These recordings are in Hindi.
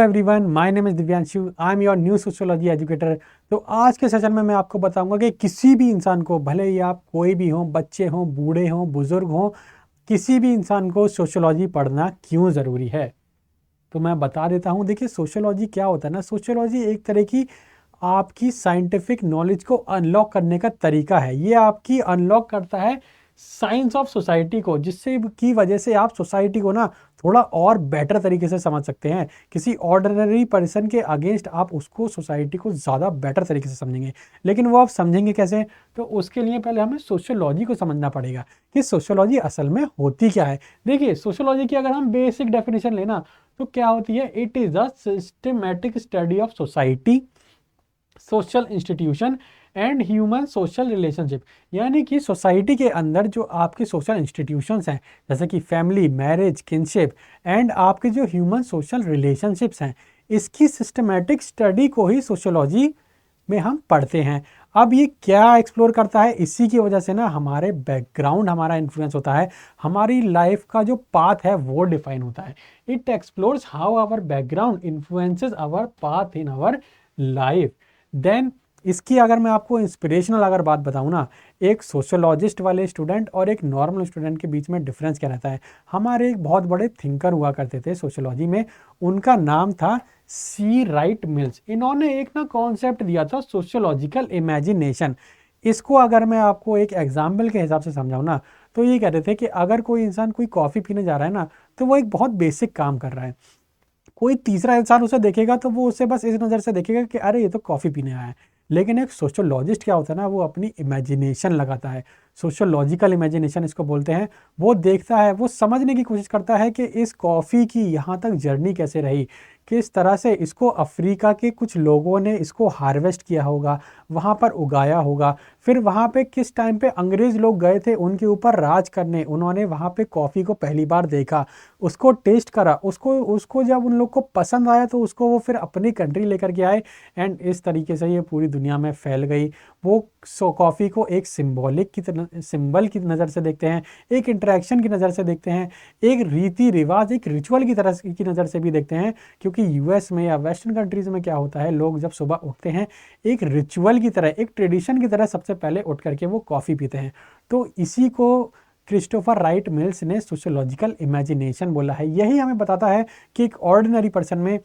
Everyone, my name is Divyanshu. I am your new sociology educator. तो आज के सेशन में मैं आपको बताऊंगा कि किसी भी इंसान को, भले ही आप कोई भी हो, बच्चे हों, बूढ़े हों, बुजुर्ग हों, किसी भी इंसान को सोशियोलॉजी पढ़ना क्यों ज़रूरी है। तो मैं बता देता हूँ। देखिए, सोशियोलॉजी क्या होता है ना, सोशियोलॉजी एक तरह की आपकी साइंटिफिक नॉलेज को अनलॉक करने का तरीका है। ये आपकी अनलॉक करता है साइंस ऑफ सोसाइटी को, जिससे की वजह से आप सोसाइटी को ना थोड़ा और बेटर तरीके से समझ सकते हैं। किसी ऑर्डिनरी पर्सन के अगेंस्ट आप उसको, सोसाइटी को ज़्यादा बेटर तरीके से समझेंगे। लेकिन वो आप समझेंगे कैसे? तो उसके लिए पहले हमें सोशियोलॉजी को समझना पड़ेगा कि सोशियोलॉजी असल में होती क्या है। देखिए, सोशियोलॉजी की अगर हम बेसिक डेफिनेशन लेना तो क्या होती है? It is a systematic study of society, social institution and human social relationship. यानी कि सोसाइटी के अंदर जो आपके सोशल इंस्टीट्यूशंस हैं, जैसे कि फैमिली, मैरिज, किनशिप एंड आपके जो ह्यूमन सोशल रिलेशनशिप्स हैं, इसकी सिस्टमैटिक स्टडी को ही सोशियोलॉजी में हम पढ़ते हैं। अब ये क्या एक्सप्लोर करता है? इसी की वजह से ना हमारे बैकग्राउंड हमारा इन्फ्लुएंस होता है, हमारी लाइफ का जो पाथ है वो डिफाइन होता है। It explores how our background influences our path in our life. Then इसकी अगर मैं आपको इंस्पिरेशनल अगर बात बताऊँ ना, एक सोशियोलॉजिस्ट वाले स्टूडेंट और एक नॉर्मल स्टूडेंट के बीच में डिफरेंस क्या रहता है? हमारे एक बहुत बड़े थिंकर हुआ करते थे सोशियोलॉजी में, उनका नाम था सी राइट मिल्स। इन्होंने एक ना कॉन्सेप्ट दिया था, सोशियोलॉजिकल इमेजिनेशन। इसको अगर मैं आपको एक एग्जाम्पल के हिसाब से समझाऊँ ना, तो ये कहते थे कि अगर कोई इंसान कोई कॉफ़ी पीने जा रहा है ना, तो वो एक बहुत बेसिक काम कर रहा है। कोई तीसरा इंसान उसे देखेगा तो वो उसे बस इस नज़र से देखेगा कि अरे ये तो कॉफ़ी पीने आया है। लेकिन एक सोशियोलॉजिस्ट क्या होता है ना, वो अपनी इमेजिनेशन लगाता है, सोशियोलॉजिकल इमेजिनेशन इसको बोलते हैं। वो देखता है, वो समझने की कोशिश करता है कि इस कॉफ़ी की यहाँ तक जर्नी कैसे रही, किस तरह से इसको अफ्रीका के कुछ लोगों ने इसको हार्वेस्ट किया होगा, वहाँ पर उगाया होगा, फिर वहाँ पे किस टाइम पे अंग्रेज़ लोग गए थे उनके ऊपर राज करने, उन्होंने वहाँ पे कॉफ़ी को पहली बार देखा, उसको टेस्ट करा, उसको उसको जब उन लोग को पसंद आया तो उसको वो फिर अपनी कंट्री लेकर के आए एंड इस तरीके से ये पूरी दुनिया में फैल गई। वो कॉफ़ी को एक सिंबॉलिक की तरह, सिंबल की नज़र से देखते हैं, एक इंटरेक्शन की नज़र से देखते हैं, एक रीति रिवाज, एक रिचुअल की तरह की नज़र से भी देखते हैं। क्योंकि यूएस में या वेस्टर्न कंट्रीज़ में क्या होता है, लोग जब सुबह उठते हैं एक रिचुअल की तरह, एक ट्रेडिशन की तरह सबसे पहले उठ करके वो कॉफ़ी पीते हैं। तो इसी को क्रिस्टोफर राइट मिल्स ने सोशियोलॉजिकल इमेजिनेशन बोला है। यही हमें बताता है कि एक ऑर्डिनरी पर्सन में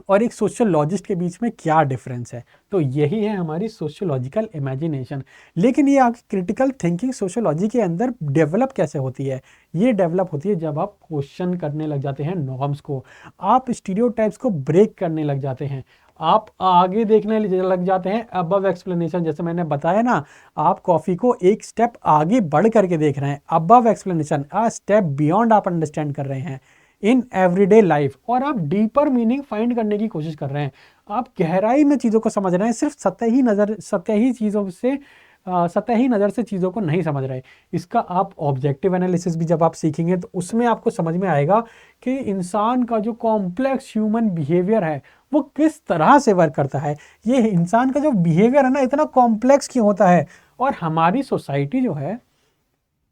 और एक सोशियोलॉजिस्ट के बीच में क्या डिफरेंस है। तो यही है हमारी सोशियोलॉजिकल इमेजिनेशन। लेकिन ये आपकी क्रिटिकल थिंकिंग सोशियोलॉजी के अंदर डेवलप कैसे होती है? ये डेवलप होती है जब आप क्वेश्चन करने लग जाते हैं नॉर्म्स को, आप स्टीरियोटाइप्स को ब्रेक करने लग जाते हैं, आप आगे देखने लग जाते हैं अबव एक्सप्लेनेशन। जैसे मैंने बताया ना, आप कॉफ़ी को एक स्टेप आगे बढ़ करके देख रहे हैं, above explanation, a step beyond आप अंडरस्टैंड कर रहे हैं इन एवरीडे लाइफ, और आप डीपर मीनिंग फाइंड करने की कोशिश कर रहे हैं। आप गहराई में चीज़ों को समझ रहे हैं, सिर्फ सतही चीज़ों से सतही नज़र से चीज़ों को नहीं समझ रहे। इसका आप ऑब्जेक्टिव एनालिसिस भी जब आप सीखेंगे तो उसमें आपको समझ में आएगा कि इंसान का जो कॉम्प्लेक्स ह्यूमन बिहेवियर है वो किस तरह से वर्क करता है। ये इंसान का जो बिहेवियर है ना, इतना कॉम्प्लेक्स क्यों होता है, और हमारी सोसाइटी जो है,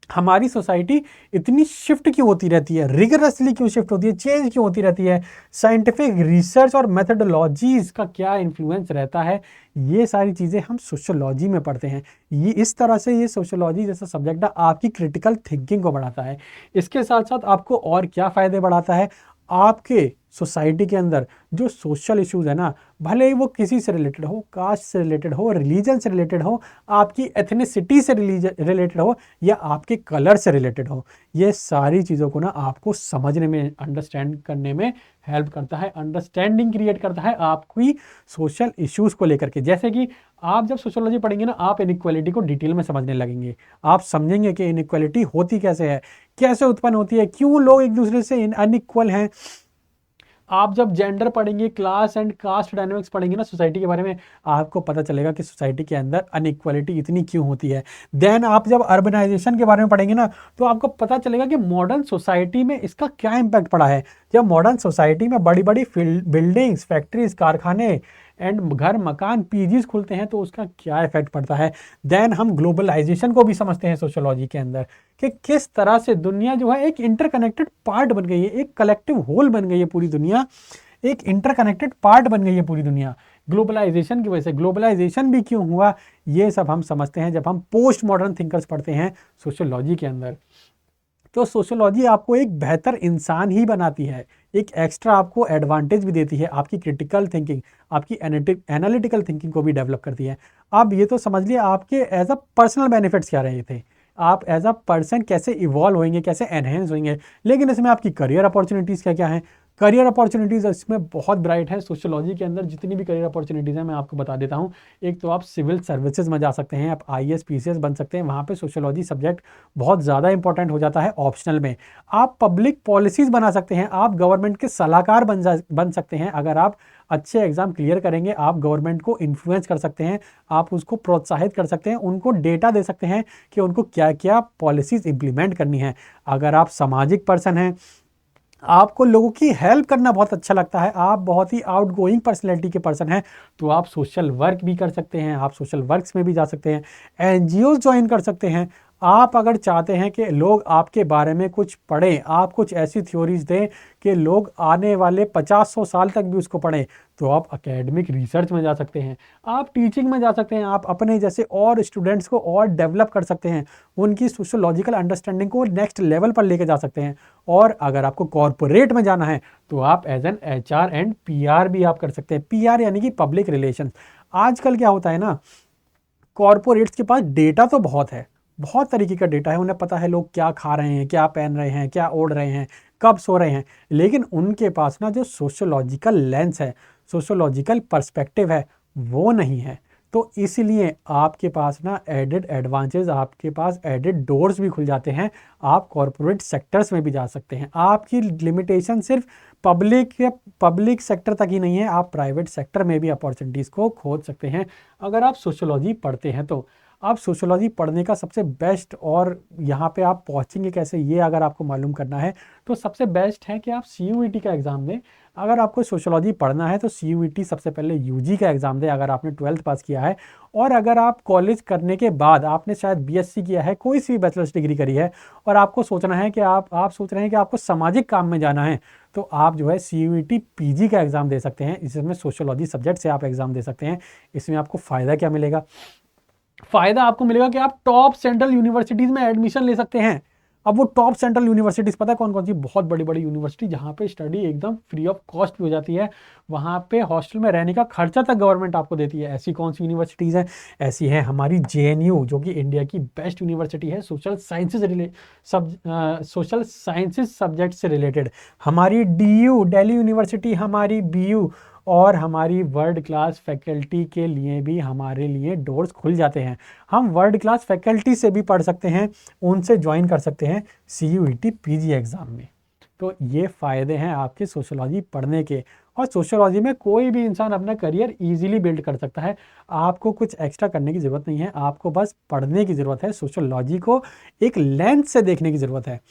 हमारी सोसाइटी इतनी शिफ्ट क्यों होती रहती है, रिगरसली क्यों शिफ्ट होती है, चेंज क्यों होती रहती है, साइंटिफिक रिसर्च और मेथडोलॉजीज का क्या इन्फ्लुएंस रहता है। ये सारी चीज़ें हम सोशियोलॉजी में पढ़ते हैं। ये इस तरह से ये सोशियोलॉजी जैसा सब्जेक्ट है आपकी क्रिटिकल थिंकिंग को बढ़ाता है। इसके साथ साथ आपको और क्या फ़ायदे बढ़ाता है? आपके सोसाइटी के अंदर जो सोशल इश्यूज है ना, भले ही वो किसी से रिलेटेड हो, कास्ट से रिलेटेड हो, रिलीजन से रिलेटेड हो, आपकी एथनिसिटी से रिलेटेड हो, या आपके कलर से रिलेटेड हो, ये सारी चीज़ों को ना आपको समझने में, अंडरस्टैंड करने में हेल्प करता है, अंडरस्टैंडिंग क्रिएट करता है आपकी सोशल इश्यूज़ को लेकर के। जैसे कि आप जब सोशियोलॉजी पढ़ेंगे ना, आप इनइक्वालिटी को डिटेल में समझने लगेंगे। आप समझेंगे कि इनइक्वालिटी होती कैसे है, कैसे उत्पन्न होती है, क्यों लोग एक दूसरे से अनइक्वल हैं। आप जब जेंडर पढ़ेंगे, क्लास एंड कास्ट डायनामिक्स पढ़ेंगे ना सोसाइटी के बारे में, आपको पता चलेगा कि सोसाइटी के अंदर अनइक्वालिटी इतनी क्यों होती है। देन आप जब अर्बनाइजेशन के बारे में पढ़ेंगे ना, तो आपको पता चलेगा कि मॉडर्न सोसाइटी में इसका क्या इम्पैक्ट पड़ा है। जब मॉडर्न सोसाइटी में बड़ी बड़ी बिल्डिंग्स, फैक्ट्रीज, कारखाने एंड घर, मकान, पीजीज खुलते हैं तो उसका क्या इफेक्ट पड़ता है। देन हम ग्लोबलाइजेशन को भी समझते हैं सोशियोलॉजी के अंदर, कि किस तरह से दुनिया जो है एक इंटरकनेक्टेड पार्ट बन गई है, एक कलेक्टिव होल बन गई है पूरी दुनिया। एक इंटरकनेक्टेड पार्ट बन गई है पूरी दुनिया ग्लोबलाइजेशन की वजह से। ग्लोबलाइजेशन भी क्यों हुआ ये सब हम समझते हैं जब हम पोस्ट मॉडर्न थिंकर्स पढ़ते हैं सोशियोलॉजी के अंदर। तो सोशियोलॉजी आपको एक बेहतर इंसान ही बनाती है, एक एक्स्ट्रा आपको एडवांटेज भी देती है, आपकी क्रिटिकल थिंकिंग, आपकी एनालिटिकल थिंकिंग को भी डेवलप करती है। अब ये तो समझ लिया आपके एज अ पर्सनल बेनिफिट्स क्या रहे थे, आप एज अ पर्सन कैसे इवॉल्व होंगे, कैसे एनहेंस होंगे। लेकिन इसमें आपकी करियर अपॉर्चुनिटीज़ क्या क्या हैं? करियर अपॉर्चुनिटीज़ इसमें बहुत ब्राइट है। सोशियोलॉजी के अंदर जितनी भी करियर अपॉर्चुनिटीज़ हैं मैं आपको बता देता हूँ। एक तो आप सिविल सर्विसेज में जा सकते हैं, आप आईएएस पीसीएस बन सकते हैं, वहाँ पे सोशियोलॉजी सब्जेक्ट बहुत ज़्यादा इंपॉर्टेंट हो जाता है ऑप्शनल में। आप पब्लिक पॉलिसीज़ बना सकते हैं, आप गवर्नमेंट के सलाहकार बन सकते हैं। अगर आप अच्छे एग्जाम क्लियर करेंगे आप गवर्नमेंट को इन्फ्लुएंस कर सकते हैं, आप उसको प्रोत्साहित कर सकते हैं, उनको डेटा दे सकते हैं कि उनको क्या क्या पॉलिसीज़ इंप्लीमेंट करनी है। अगर आप सामाजिक पर्सन हैं, आपको लोगों की हेल्प करना बहुत अच्छा लगता है, आप बहुत ही आउटगोइंग पर्सनैलिटी के पर्सन हैं, तो आप सोशल वर्क भी कर सकते हैं, आप सोशल वर्क्स में भी जा सकते हैं, एनजीओ ज्वाइन कर सकते हैं। आप अगर चाहते हैं कि लोग आपके बारे में कुछ पढ़ें, आप कुछ ऐसी थ्योरीज दें कि लोग आने वाले 50-100 साल तक भी उसको पढ़ें, तो आप एकेडमिक रिसर्च में जा सकते हैं, आप टीचिंग में जा सकते हैं, आप अपने जैसे और स्टूडेंट्स को और डेवलप कर सकते हैं, उनकी सोशोलॉजिकल अंडरस्टैंडिंग को नेक्स्ट लेवल पर लेके जा सकते हैं। और अगर आपको कॉरपोरेट में जाना है तो आप as an HR and PR भी आप कर सकते हैं। पीआर यानी कि पब्लिक रिलेशंस। आजकल क्या होता है ना, कॉरपोरेट्स के पास डेटा तो बहुत है, बहुत तरीके का डेटा है, उन्हें पता है लोग क्या खा रहे हैं, क्या पहन रहे हैं, क्या ओढ़ रहे हैं, कब सो रहे हैं, लेकिन उनके पास ना जो सोशोलॉजिकल लेंस है, सोशोलॉजिकल पर्सपेक्टिव है, वो नहीं है। तो इसलिए आपके पास ना एडेड एडवांटेज, आपके पास एडेड डोर्स भी खुल जाते हैं, आप कॉरपोरेट सेक्टर्स में भी जा सकते हैं। आपकी लिमिटेशन सिर्फ पब्लिक सेक्टर तक ही नहीं है, आप प्राइवेट सेक्टर में भी अपॉर्चुनिटीज़ को खोज सकते हैं अगर आप सोशोलॉजी पढ़ते हैं तो। आप सोशोलॉजी पढ़ने का सबसे बेस्ट, और यहाँ पे आप पहुँचेंगे कैसे ये अगर आपको मालूम करना है तो सबसे बेस्ट है कि आप सीयूईटी का एग्ज़ाम दें। अगर आपको सोशोलॉजी पढ़ना है तो सीयूईटी सबसे पहले यूजी का एग्ज़ाम दें अगर आपने 12th पास किया है। और अगर आप कॉलेज करने के बाद आपने शायद बीएससी किया है, कोई सी भी बैचलर्स डिग्री करी है, और आपको सोचना है कि आप सोच रहे हैं कि आपको सामाजिक काम में जाना है, तो आप जो है सीयूईटी पीजी का एग्ज़ाम दे सकते हैं। इसमें सोशोलॉजी सब्जेक्ट से आप एग्ज़ाम दे सकते हैं। इसमें आपको फ़ायदा क्या मिलेगा? फ़ायदा आपको मिलेगा कि आप टॉप सेंट्रल यूनिवर्सिटीज़ में एडमिशन ले सकते हैं। अब वो टॉप सेंट्रल यूनिवर्सिटीज़ पता है कौन कौन सी? बहुत बड़ी बड़ी यूनिवर्सिटी जहाँ पे स्टडी एकदम फ्री ऑफ कॉस्ट भी हो जाती है, वहाँ पे हॉस्टल में रहने का खर्चा तक गवर्नमेंट आपको देती है। ऐसी कौन सी यूनिवर्सिटीज़ हैं? ऐसी है हमारी जेएनयू, जो कि इंडिया की बेस्ट यूनिवर्सिटी है सोशल साइंसेज सब्जेक्ट से रिलेटेड। हमारी डीयू, दिल्ली यूनिवर्सिटी, हमारी बीयू, और हमारी वर्ल्ड क्लास फैकल्टी के लिए भी हमारे लिए डोर्स खुल जाते हैं। हम वर्ल्ड क्लास फैकल्टी से भी पढ़ सकते हैं, उनसे ज्वाइन कर सकते हैं सीयूईटी पीजी एग्ज़ाम में। तो ये फ़ायदे हैं आपके सोशोलॉजी पढ़ने के। और सोशोलॉजी में कोई भी इंसान अपना करियर इजीली बिल्ड कर सकता है, आपको कुछ एक्स्ट्रा करने की ज़रूरत नहीं है, आपको बस पढ़ने की ज़रूरत है, सोशोलॉजी को एक लेंस से देखने की ज़रूरत है।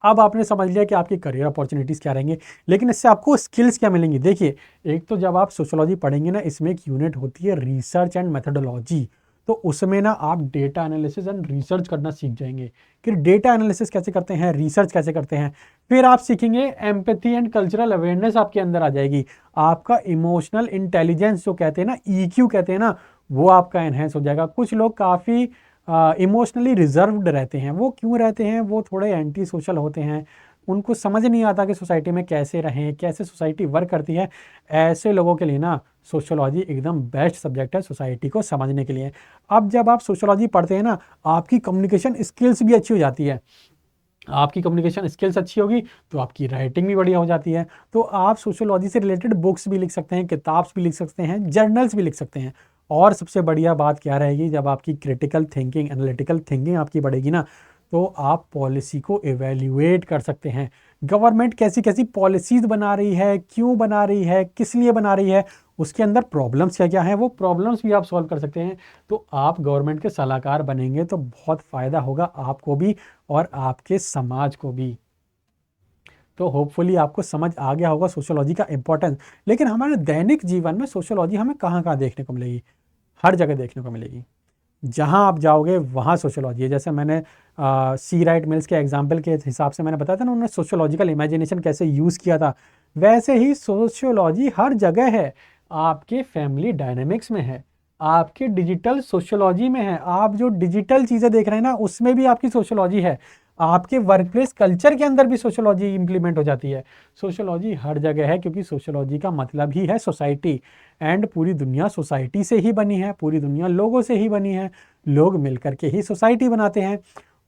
अब आपने समझ लिया कि आपकी करियर अपॉर्चुनिटीज़ क्या रहेंगे, लेकिन इससे आपको स्किल्स क्या मिलेंगी? देखिए, एक तो जब आप सोशियोलॉजी पढ़ेंगे ना, इसमें एक यूनिट होती है रिसर्च एंड मेथोडोलॉजी। तो उसमें ना आप डेटा एनालिसिस एंड रिसर्च करना सीख जाएंगे कि डेटा एनालिसिस कैसे करते हैं, रिसर्च कैसे करते हैं। फिर आप सीखेंगे एम्पैथी एंड कल्चरल अवेयरनेस आपके अंदर आ जाएगी। आपका इमोशनल इंटेलिजेंस जो कहते हैं ना, ईक्यू कहते हैं ना, वो आपका एनहेंस हो जाएगा। कुछ लोग काफ़ी इमोशनली रिजर्व्ड रहते हैं। वो क्यों रहते हैं? वो थोड़े एंटी सोशल होते हैं, उनको समझ नहीं आता कि सोसाइटी में कैसे रहें, कैसे सोसाइटी वर्क करती है। ऐसे लोगों के लिए ना सोशोलॉजी एकदम बेस्ट सब्जेक्ट है सोसाइटी को समझने के लिए। अब जब आप सोशोलॉजी पढ़ते हैं ना, आपकी कम्युनिकेशन स्किल्स भी अच्छी हो जाती है। आपकी कम्युनिकेशन स्किल्स अच्छी होगी तो आपकी राइटिंग भी बढ़िया हो जाती है। तो आप सोशोलॉजी से रिलेटेड बुक्स भी लिख सकते हैं, किताब्स भी लिख सकते हैं, जर्नल्स भी लिख सकते हैं। और सबसे बढ़िया बात क्या रहेगी, जब आपकी क्रिटिकल थिंकिंग, एनालिटिकल थिंकिंग आपकी बढ़ेगी ना, तो आप पॉलिसी को एवेल्युएट कर सकते हैं। गवर्नमेंट कैसी कैसी पॉलिसीज़ बना रही है, क्यों बना रही है, किस लिए बना रही है, उसके अंदर प्रॉब्लम्स क्या क्या हैं, वो प्रॉब्लम्स भी आप सॉल्व कर सकते हैं। तो आप गवर्नमेंट के सलाहकार बनेंगे तो बहुत फ़ायदा होगा आपको भी और आपके समाज को भी। तो होपफुली आपको समझ आ गया होगा सोशियोलॉजी का इंपॉर्टेंस। लेकिन हमारे दैनिक जीवन में सोशियोलॉजी हमें कहाँ कहाँ देखने को मिलेगी? हर जगह देखने को मिलेगी। जहाँ आप जाओगे वहाँ सोशियोलॉजी है। जैसे मैंने सी राइट मिल्स के एग्जाम्पल के हिसाब से मैंने बताया था ना, उन्होंने सोशियोलॉजिकल इमेजिनेशन कैसे यूज़ किया था वैसे ही सोशियोलॉजी हर जगह है, आपके फैमिली डायनेमिक्स में है, आपके डिजिटल सोशियोलॉजी में है, आप जो डिजिटल चीज़ें देख रहे हैं ना उसमें भी आपकी सोशियोलॉजी है, आपके वर्कप्लेस कल्चर के अंदर भी सोशियोलॉजी इंप्लीमेंट हो जाती है। सोशियोलॉजी हर जगह है क्योंकि सोशियोलॉजी का मतलब ही है सोसाइटी, एंड पूरी दुनिया सोसाइटी से ही बनी है, पूरी दुनिया लोगों से ही बनी है, लोग मिलकर के ही सोसाइटी बनाते हैं।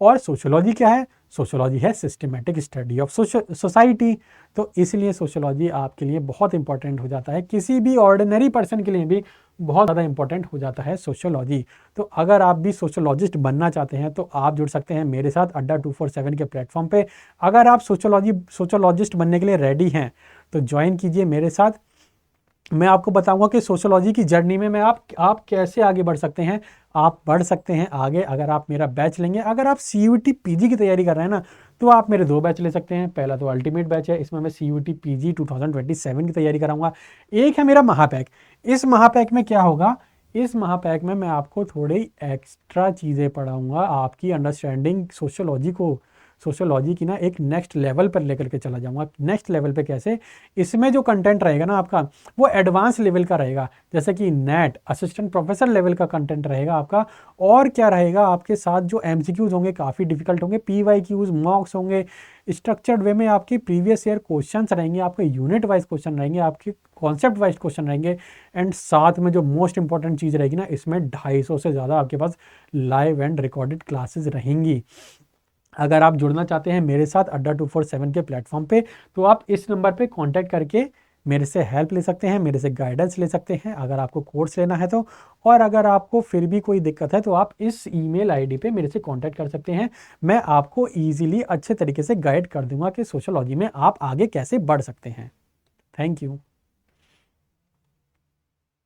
और सोशियोलॉजी क्या है? सोशियोलॉजी है सिस्टमेटिक स्टडी ऑफ सोसाइटी। तो इसलिए सोशियोलॉजी आपके लिए बहुत इंपॉर्टेंट हो जाता है, किसी भी ऑर्डिनरी पर्सन के लिए भी बहुत ज़्यादा इंपॉर्टेंट हो जाता है सोशियोलॉजी। तो अगर आप भी सोशियोलॉजिस्ट बनना चाहते हैं तो आप जुड़ सकते हैं मेरे साथ अड्डा 247 के प्लेटफॉर्म पे। अगर आप सोशियोलॉजिस्ट बनने के लिए रेडी हैं तो ज्वाइन कीजिए मेरे साथ। मैं आपको बताऊंगा कि सोशियोलॉजी की जर्नी में आप कैसे आगे बढ़ सकते हैं। आप बढ़ सकते हैं आगे अगर आप मेरा बैच लेंगे। अगर आप CUET PG की तैयारी कर रहे हैं ना तो आप मेरे 2 बैच ले सकते हैं। पहला तो अल्टीमेट बैच है, इसमें मैं CUET PG 2027 की तैयारी कराऊंगा। एक है मेरा महापैक। इस महापैक में क्या होगा? इस महापैक में मैं आपको थोड़ी एक्स्ट्रा चीज़ें पढ़ाऊंगा, आपकी अंडरस्टैंडिंग सोशियोलॉजी की ना एक नेक्स्ट लेवल पर लेकर के चला जाऊंगा। नेक्स्ट लेवल पे कैसे? इसमें जो कंटेंट रहेगा ना आपका वो एडवांस लेवल का रहेगा, जैसे कि नेट असिस्टेंट प्रोफेसर लेवल का कंटेंट रहेगा आपका। और क्या रहेगा आपके साथ? जो MCQs होंगे काफ़ी डिफिकल्ट होंगे, PYQs मॉक्स होंगे, स्ट्रक्चर्ड वे में आपकी प्रीवियस ईयर क्वेश्चंस रहेंगे, आपके यूनिट वाइज क्वेश्चन रहेंगे, आपके कॉन्सेप्ट वाइज क्वेश्चन रहेंगे। एंड साथ में जो मोस्ट इंपॉर्टेंट चीज़ रहेगी ना, इसमें 250 से ज़्यादा आपके पास लाइव एंड रिकॉर्डेड क्लासेस रहेंगी। अगर आप जुड़ना चाहते हैं मेरे साथ अड्डा 247 के प्लेटफॉर्म पे तो आप इस नंबर पे कांटेक्ट करके मेरे से हेल्प ले सकते हैं, मेरे से गाइडेंस ले सकते हैं अगर आपको कोर्स लेना है तो। और अगर आपको फिर भी कोई दिक्कत है तो आप इस ईमेल आईडी पे मेरे से कांटेक्ट कर सकते हैं। मैं आपको ईजिली अच्छे तरीके से गाइड कर दूंगा कि सोशियोलॉजी में आप आगे कैसे बढ़ सकते हैं। Thank you.